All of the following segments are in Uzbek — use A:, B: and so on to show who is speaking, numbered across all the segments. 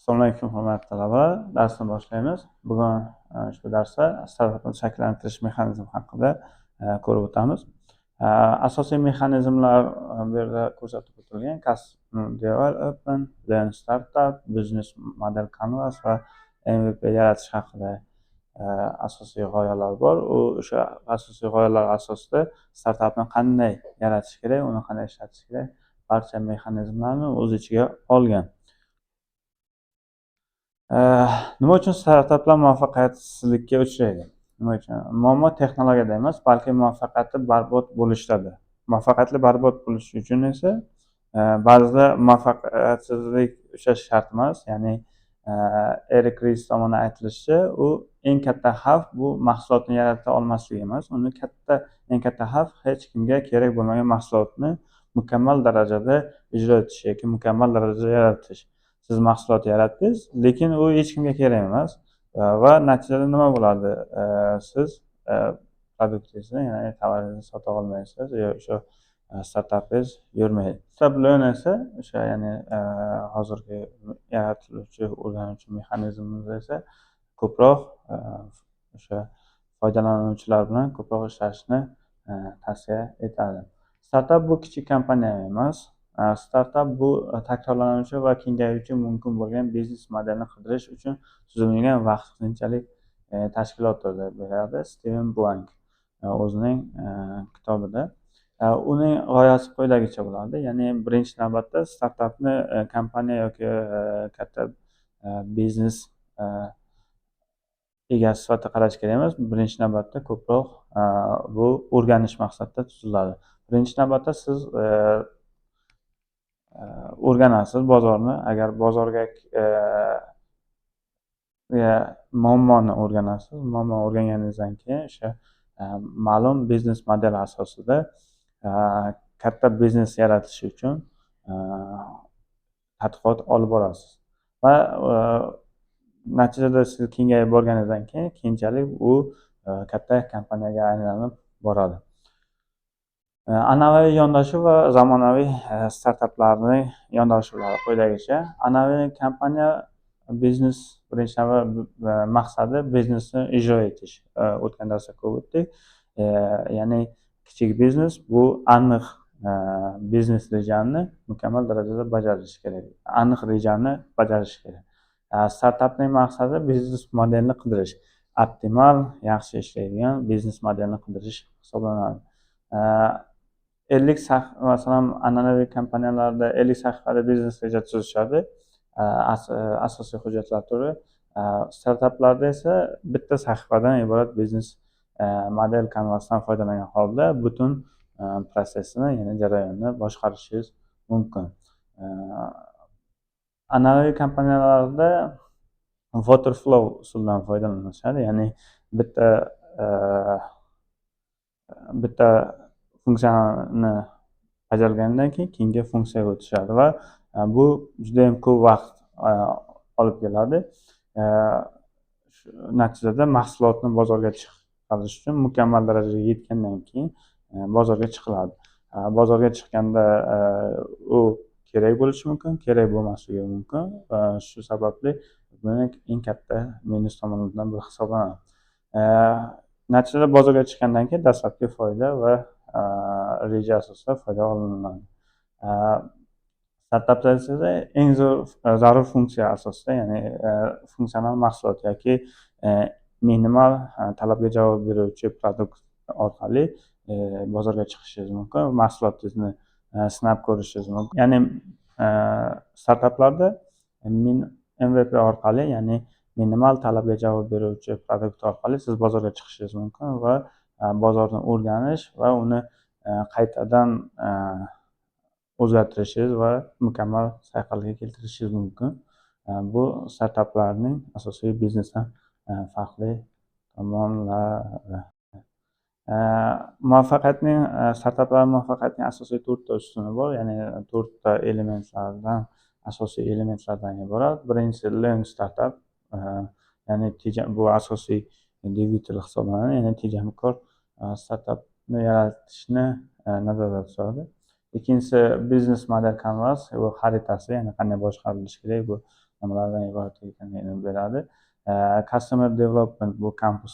A: Assalomu alaykum, hurmatli talaba. Darsni boshlaymiz. Bugun ushbu darsda startapni shakllantirish mexanizmi haqida ko'rib o'tamiz. Asosiy mexanizmlar bu yerda ko'rsatib o'tilgan: Customer Development, Lean Startup, Business Model Canvas va MVP yaratish haqida asosiy g'oyalar bor. O'sha asosiy g'oyalar asosida startapni qanday yaratish kerak, uni qanday ishlatish kerak, barcha mexanizmlarni o'z ichiga olgan. Nima uchun startaplar muvaffaqiyatsizlikka uchraydi? Nima uchun? Muammo texnologiyada emas, balki muvaffaqiyati barbod bo'lishdadir. Muvaffaqiyatli barbod bo'lish uchun esa ba'zida muvaffaqiyatsizlik uchrashi shart emas. Ya'ni Erik Ries tomonidan aytilishicha, u eng katta xavf bu mahsulotni yarata olmaslik emas. Eng katta xavf hech kimga kerak bo'lmagan mahsulotni mukammal darajada ijro etish yoki mukammal darajada yaratish. Siz mahsulot yaratdingiz, lekin u hech kimga kerak emas va natijada nima bo'ladi? Siz produktingizni, ya'ni tovaringizni sota olmaysiz yo o'sha startapingiz yurmaydi. Startap esa o'sha, ya'ni hozirgi yaratiluvchi o'rganuvchi mexanizmimiz esa ko'proq o'sha foydalanuvchilar bilan ko'proq ishlashni tavsiya etadi. Startap bu kichik kompaniya emas. Startap bu takrorlanuvchi va kengayuvchi mumkin bo'lgan biznes modelni qidirish uchun tuzilgan vaqtinchalik tashkilotdir deb beradi Steven Blank o'zining kitobida. Uning g'oyasi quyidagicha bo'ladi. Ya'ni birinchi navbatda startapni kompaniya yoki katta biznes egasi sifatida qarash kerak emas. Birinchi navbatda ko'proq bu o'rganish maqsadida tuziladi. Birinchi navbatda siz o'rganasiz bozorni. Agar bozorga muammoni o'rganasiz. Muammoni o'rganganingizdan keyin o'sha ma'lum biznes model asosida katta biznes yaratish uchun tadqiqot olib borasiz va natijada siz kengayib borganingizdan keyin keyinchalik u katta kompaniyaga aylanib boradi. An'anaviy yondashuv va zamonaviy startaplarning yondashuvlari quyidagicha. An'anaviy kompaniya biznes birinchi maqsadi biznesni ijro etish. O'tgan darsda ko'rib o'tdik. Ya'ni kichik biznes bu aniq biznes rejani mukammal darajada bajarish kerak. Aniq rejani bajarish kerak. Startapning maqsadi biznes modelni qidirish. Optimal, yaxshi ishlaydigan biznes modelni qidirish hisoblanadi. 50 masalan, an'anaviy kompaniyalarda 50 sahifali biznes reja tuzishadi. Asosiy hujjatlar turi. Startaplarda esa bitta sahifadan iborat biznes model kanvasdan foydalangan holda butun protsessni, ya'ni jarayonni boshqarishingiz mumkin. An'anaviy kompaniyalarda waterflow usulidan foydalanishadi. Ya'ni bitta funksiyani bajargandan keyin keyingi funksiyaga o'tishadi va bu juda ham ko'p vaqt olib keladi. Natijada mahsulotni bozorga chiqarish uchun mukammal darajaga yetgandan keyin bozorga chiqiladi. Bozorga chiqqanda u kerak bo'lishi mumkin, kerak bo'lmasligi mumkin. Shu sababli buni eng katta minus tomonlardan biri hisoblanadi. Natijada bozorga chiqqandan keyin dastlabki foyda va reja asosida foyda olinadi. Startapda esa eng zarur funksiya asosida, ya'ni funksional mahsulot yoki minimal talabga javob beruvchi produkt orqali bozorga chiqishingiz mumkin. Mahsulotingizni sinab ko'rishingiz mumkin. Ya'ni startaplarda MVP orqali, ya'ni minimal talabga javob beruvchi produkt orqali siz bozorga chiqishingiz mumkin va bozorni o'rganish va uni qaytadan o'zgartirishingiz va mukammal sayqalga keltirishingiz mumkin. Bu startaplarning asosiy biznesdan farqli tomonlari. Startaplar muvaffaqiyatning asosiy 4 ta ustuni bor, ya'ni 4 ta asosiy elementlardan iborat. Birinchisi Lean Startup, ya'ni bu asosiy dvigatel hisoblanadi, ya'ni tejamkor startapni yaratishni nazarda tutadi. Ikkinchisi Business Model Canvas, bu xaritasi, ya'ni qanday boshqarilishi kerak, bu nimalardan iborat ekanligini beradi. Customer development bu kampus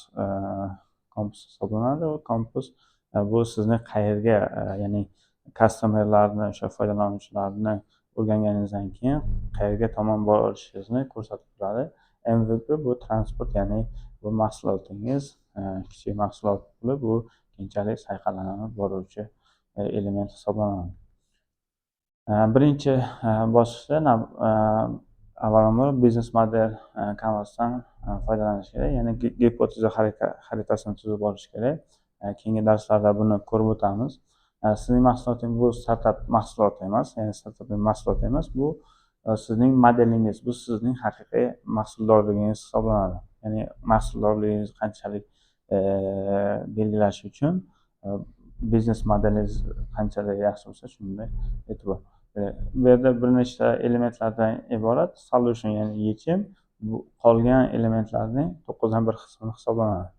A: hisoblanadi. U kampus bu sizni qayerga, ya'ni customerlarni, o'sha foydalanuvchilarni o'rganganingizdan keyin qayerga tomon borishingizni ko'rsatib turadi. MVP bu transport, ya'ni bu mahsulotingiz kichik mahsulot bo'lib, bu keyinchalik sayqallanib boruvchi element hisoblanadi. Birinchi bosqichda avvalambor biznes model kanvasdan foydalanish kerak, ya'ni gipoteza xaritasini tuzib olish kerak. Keyingi darslarda buni ko'rib o'tamiz. Sizning mahsulotingiz bu startap mahsuloti emas, ya'ni startapning mahsuloti emas, bu sizning modelingiz, bu sizning haqiqiy mahsuldorligingiz hisoblanadi. Ya'ni mahsuldorligingiz qanchalik belgilash uchun biznes modelingiz qanchalik yaxshi bo'lsa, shunday e'tibor. Bu yerda bir nechta elementlardan iborat solution, ya'ni yechim, bu qolgan elementlarning 9dan 1 qismi hisoblanadi.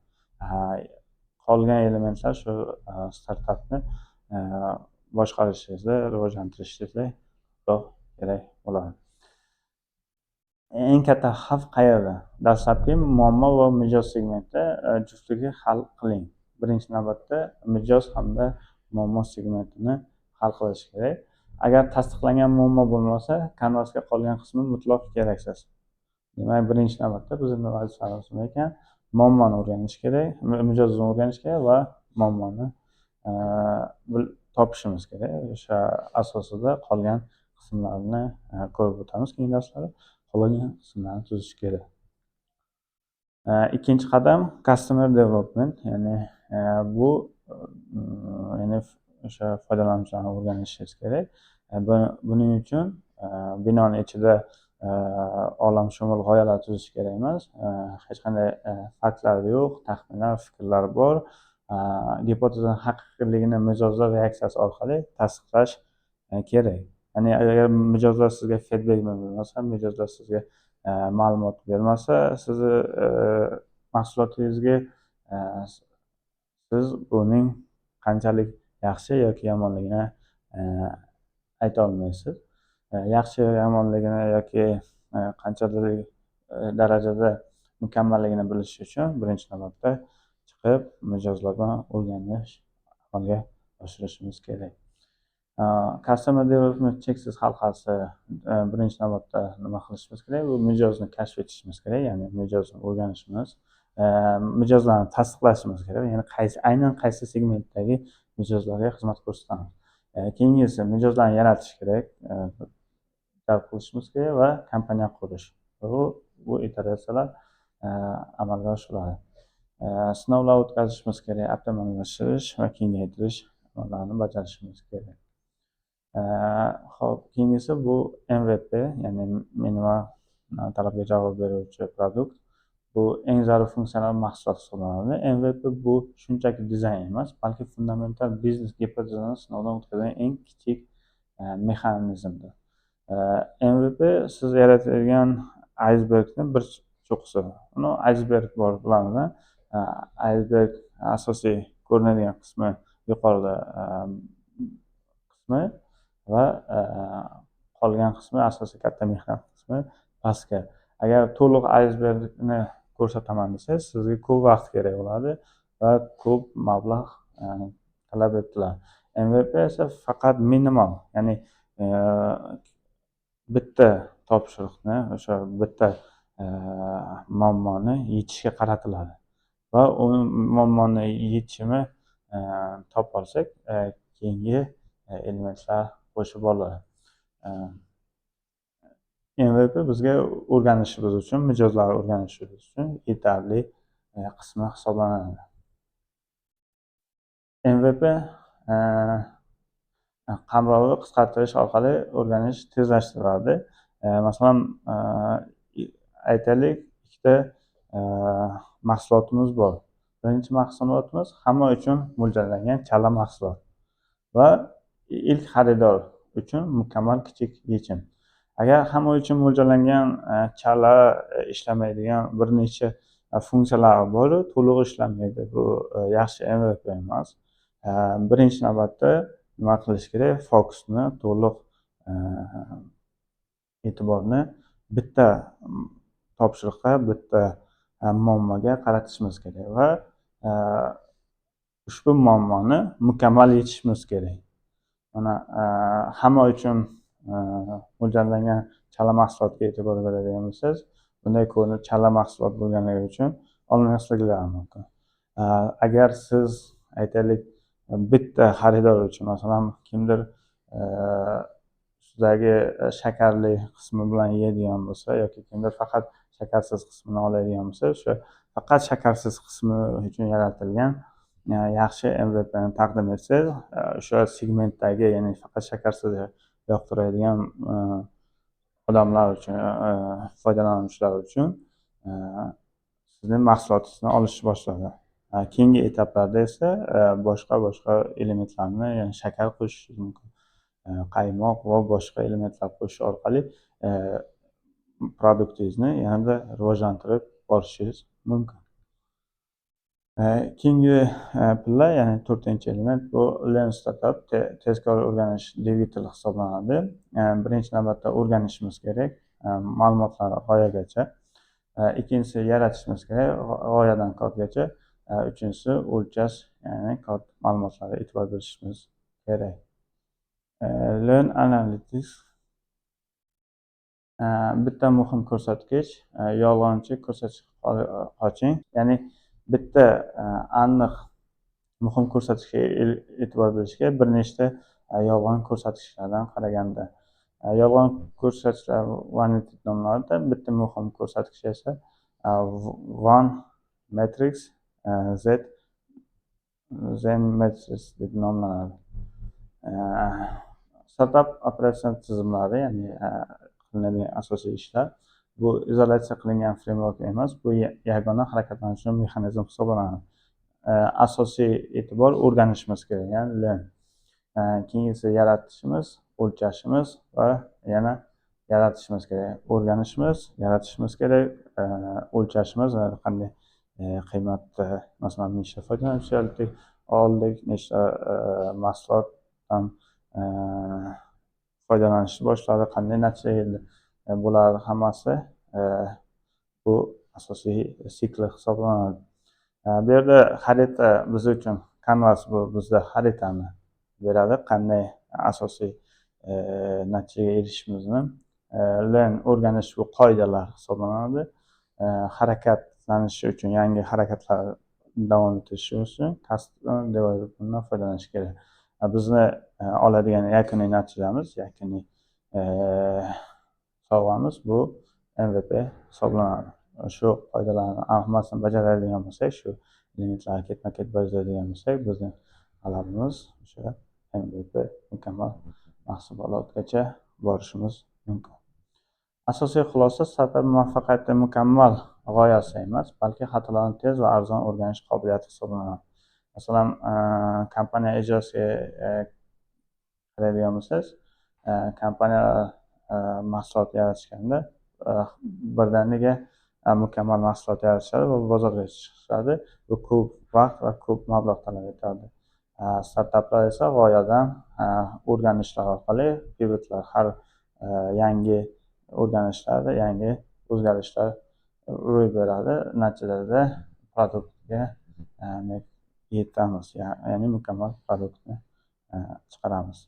A: Qolgan elementlar shu startapni boshqarishingizda, rivojlantirishingizda ko'proq kerak bo'ladi. Eng katta xavf qayerda? Dastlabki muammo va mijoz segmentda juftligi hal qiling. Birinchi navbatda mijoz hamda muammo segmentini hal qilish kerak. Agar tasdiqlangan muammo bo'lmasa, kanvasga qolgan qismi mutlaq keraksiz. Demak, birinchi navbatda bizning vazifamiz nima ekan? Muammoni o'rganish kerak, mijozni o'rganish kerak va muammoni topishimiz kerak. O'sha asosida qolgan qismlarni ko'rib o'tamiz keyingi darslarda. Qolgan qismlarni tuzish kerak. Ikkinchi qadam customer development, ya'ni bu ya'ni o'sha foydalanuvchilarni o'rganishingiz kerak. Buning uchun binoni ichida olamshumul g'oyalar tuzish kerak emas. Hech qanday faktlar yo'q, taxminlar, fikrlar bor. Gipotezaning haqiqiyligini mijozlar reaksiyasi orqali tasdiqlash kerak. Ya'ni agar mijozlar sizga feedback bermasa, mijozlar sizga ma'lumot bermasa, sizni mahsulotingizga siz buning qanchalik yaxshi yoki yomonligini ayta olmaysiz. Yaxshi yomonligini yoki qanchalik darajada mukammalligini bilish uchun birinchi navbatda chiqib mijozlardan o'rganish amalga oshirishimiz kerak. Customer development cheksiz halqasi birinchi navbatda nima qilishimiz kerak? Bu mijozni kashf etishimiz kerak, ya'ni mijozni o'rganishimiz, mijozlarni tasdiqlashimiz kerak, ya'ni aynan qaysi segmentdagi mijozlarga xizmat ko'rsatamiz. Keyingisi mijozlarni yaratish kerak, jalb qilishimiz kerak va kompaniya qurish. Bu iteratsiyalar amalga oshiriladi. Sinovlar o'tkazishimiz kerak, optimallashtirish va kengaytirish amallarni bajarishimiz kerak. Xo'p, keyingisi bu MVP, ya'ni minimal talabga javob beruvchi produkt. Bu eng zarur funksional mahsulot hisoblanadi. MVP bu shunchaki dizayn emas, balki fundamental biznes gipotezani sinovdan o'tkazgan eng kichik mexanizmdir. MVP siz yaratadigan aysbergning bir cho'qqisi. Uni aysberg bor bilamiz. Aysberg asosiy ko'rinadigan qismi yuqorida qismi va qolgan qismi, asosiy katta mexan qismi pastga. Agar to'liq aysbergni ko'rsataman desangiz, sizga ko'p vaqt kerak bo'ladi va ko'p mablag' talab etiladi. MVP esa faqat minimal, ya'ni bitta topshiriqni, o'sha bitta muammoni yechishga qaratiladi va u muammoni yechimi topib olsak, keyingi elementlar qo'shib olinadi. MVP bizga o'rganishimiz uchun, mijozlarni o'rganishimiz uchun yetarli qismi hisoblanadi. MVP qamrovni qisqartirish orqali o'rganish tezlashtiriladi. Masalan, aytaylik, ikkita mahsulotimiz bor. Birinchi mahsulotimiz hamma uchun mo'ljallangan chala mahsulot va ilk xaridor uchun mukammal kichik yechim. Agar hamma uchun mo'ljallangan chala ishlamaydigan bir necha funksiyalar bor, to'liq ishlamaydi. Bu yaxshi MVP emas. Birinchi navbatda nima qilish kerak? Fokusni to'liq e'tiborni bitta topshiriqqa, bitta muammoga qaratishimiz kerak va ushbu muammoni mukammal yechishimiz kerak. Mana hamma uchun mo'ljallangan chala mahsulotga e'tibor beradigan bo'lsangiz, bunday ko'rinib chala mahsulot bo'lganligi uchun olmasliklari mumkin. Agar siz aytaylik bitta xaridor uchun, masalan, kimdir ustidagi shakarli qismi bilan yeydigan bo'lsa yoki kimdir faqat shakarsiz qismini oladigan bo'lsa, o'sha faqat shakarsiz qismi uchun yaratilgan yaxshi MVPni taqdim etsangiz, o'sha segmentdagi, ya'ni faqat shakarsiz yoqtiradigan odamlar uchun, foydalanuvchilar uchun sizni mahsulotingizni olishni boshladi. Keyingi etaplarda esa boshqa elementlarni, ya'ni shakar qo'shishingiz mumkin. Qaymoq va boshqa elementlar qo'shish orqali produktingizni yanada rivojlantirib borishingiz mumkin. Keyingi pilla, ya'ni 4-element bu Learn Startup, tezkor o'rganish dvigateli hisoblanadi. Birinchi navbatda o'rganishimiz kerak ma'lumotlarni g'oyagacha. Ikkinchisi yaratishimiz kerak g'oyadan kodgacha. Uchinchisi o'lchash, ya'ni kod ma'lumotlariga e'tibor berishimiz kerak. Learn Analytics bitta muhim ko'rsatkich, yolg'onchi ko'rsatkich qoching. Ya'ni bitta aniq muhim ko'rsatkichga e'tibor berishga bir nechta yolg'on ko'rsatkichlardan qaraganda. Yolg'on ko'rsatkichlar vanity nomlanadi. Bitta muhim ko'rsatkich esa one matrix zen matrix deb nomlanadi. Startup operatsion tizimlari, ya'ni qilinadigan asosiy ishlar bu izolyatsiya qilingan framework emas, bu yagona harakatlanish mexanizmi hisoblanadi. Asosiy e'tibor o'rganishimiz kerak, ya'ni learn. Keyingisi yaratishimiz, o'lchashimiz va yana yaratishimiz kerak. O'rganishimiz, yaratishimiz kerak, o'lchashimiz va qanday qiymatda, masalan, nechta foydalanuvchi oldik, nechta mahsulotdan foydalanishni boshladi, qanday natija keldi. Bular hammasi bu asosiy sikl hisoblanadi. Bu yerda xarita biz uchun Canvas bu bizda xaritani beradi, qanday asosiy natijaga erishishimizni. Learn o'rganish bu qoidalar hisoblanadi. Harakatlanish uchun, yangi harakatlar davom etishi uchun custom developmentdan foydalanish kerak. Bizni oladigan yakuniy natijamiz, yakuniy sovg'amiz bu MVP hisoblanadi. Shu qoidalarni hammasini bajaradigan bo'lsak, shu elementlarni ketma-ket bajaradigan bo'lsak, bizning g'alabamiz o'sha MVP mukammal mahsulotgacha borishimiz mumkin. Asosiy xulosa: startup muvaffaqiyati mukammal g'oyasi emas, balki xatolarni tez va arzon o'rganish qobiliyati hisoblanadi. Masalan, kompaniya ijrosiga qaraydigan bo'lsangiz, kompaniya mahsulot yaratishganda birdaniga mukammal mahsulot yaratishadi va bozorga chiqishadi. Bu ko'p vaqt va ko'p mablag' talab etadi. Startaplar esa g'oyadan o'rganishlar orqali pivotlar, har yangi o'rganishlarda yangi o'zgarishlar ro'y beradi. Natijada produktga yetamiz, ya'ni mukammal produktni chiqaramiz.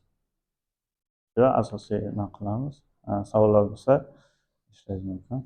A: Shu asosiy nima qilamiz. Savollar bo'lsa, ishlaymiz mumkin.